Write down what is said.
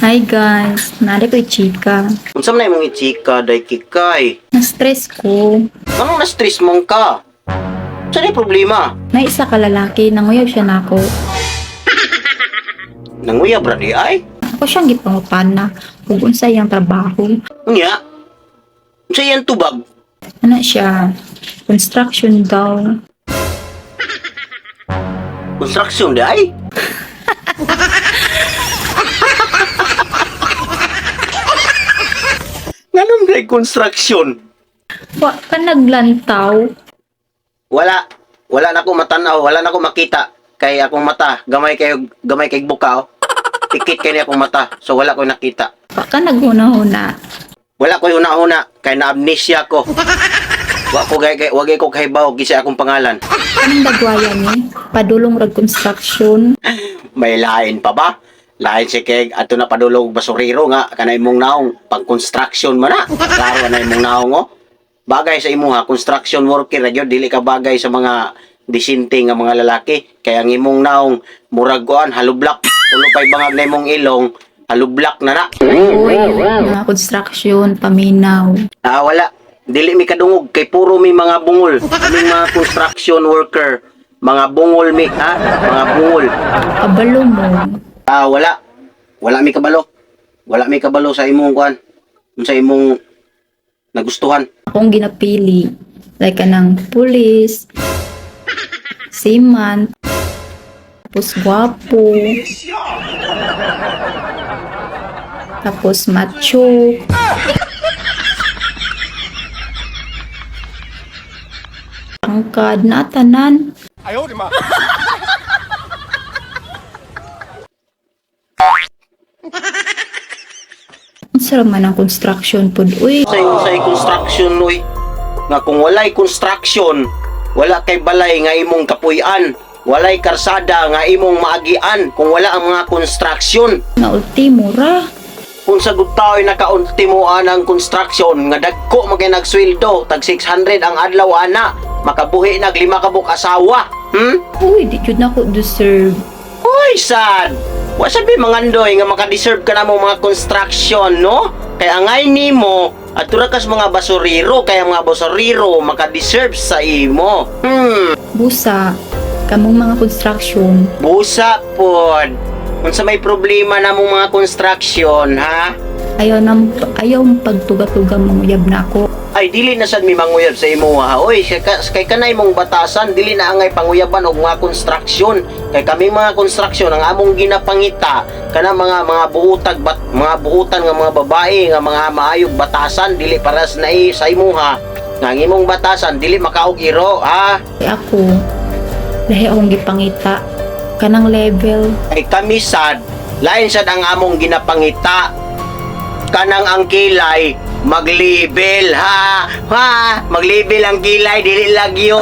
Hi guys, nari ko'y chika. Unsa man imong ichika day kikay? Na-stress ko. Anong na-stress mong ka? Sa ni problema? May isa ka lalaki, nanguyab siya nako. Nanguya bra di ay? Ako siyang gipangutan na kung unsa iyang trabaho. Unya? Unsa yan tubag? Ano siya? Construction daw. Construction di ay? Ganun day construction? Wa ka naglantaw. Wala na ko matanaw, wala na ko makita kay akong mata, gamay kay buka oh. Tikit kay ni akong mata, so wala ko nakita. Wa ka naghuna-huna. Wala ko una-una kay na amnesia ko. Wagay ko kahibaw gisa akong pangalan. Anong dagwayan ni? Padulong rag construction. May lain pa ba? Lain si kay ato na padulong basurero nga kanay mong naong pang construction man na. Klaro na imong naong oh. Bagay sa imo ha, construction worker ra gyud dili ka bagay sa mga disinte nga mga lalaki. Kaya ang imong naong murag kuan halublak. Tulo pay bangag na imong ilong halublak na na. Uy, mga construction, paminaw. Wala. Dili mi kadungog kay puro mi mga bungol. Kaming mga construction worker, mga bungol mi ha, mga bungol. Kabalo mo. Wala. Wala mi kabalo. Wala mi kabalo sa imong kuan. Sa imong nagustuhan. Akong ginapili. Like kanang pulis, seaman, tapos gwapo, tapos macho, angkad na tanan. Ang sarap man ang construction pod. Uy, Sa construction oy. Nga kung walay construction, wala kay balay nga imong kapuy-an. Walay karsada nga imong maagian kung wala ang mga construction. na ultimo ra. Kung sa gutaoy nakaultimoan ang construction nga dagko magay nagsweldo tag 600 ang adlaw ana, makabuhi nag 5 kabuk asawa. Uy, di jud na ko deserve. Hoy sad. Wa sabi mangandoy nga makadeserve ka na mo mga construction, no? Kaya angay nimo at kas mga basuriro kaya mga basuriro makadeserve sa imo. Busa, kamong mga construction. Busa pod. Unsa may problema na mong mga construction, ha? Ayaw pagtuga-tuga mong uyab na ako. Ay dili na sad mi manguyab sa imo ha. Oy, kay kanay mong batasan dili na angay panguyaban og mga construction. Kay kami mga construction ang among ginapangita kana mga mga buutan nga mga babae nga mga maayog batasan dili para sa sa imo ha. Nga ang imong batasan dili makaog iro ha. Kaya ako, lahi akong gipangita. Kanang level. Ay kami sad lain sad ang among ginapangita. Kanang ang kilay maglibel ha. Maglibel ang kilay dili lagyo.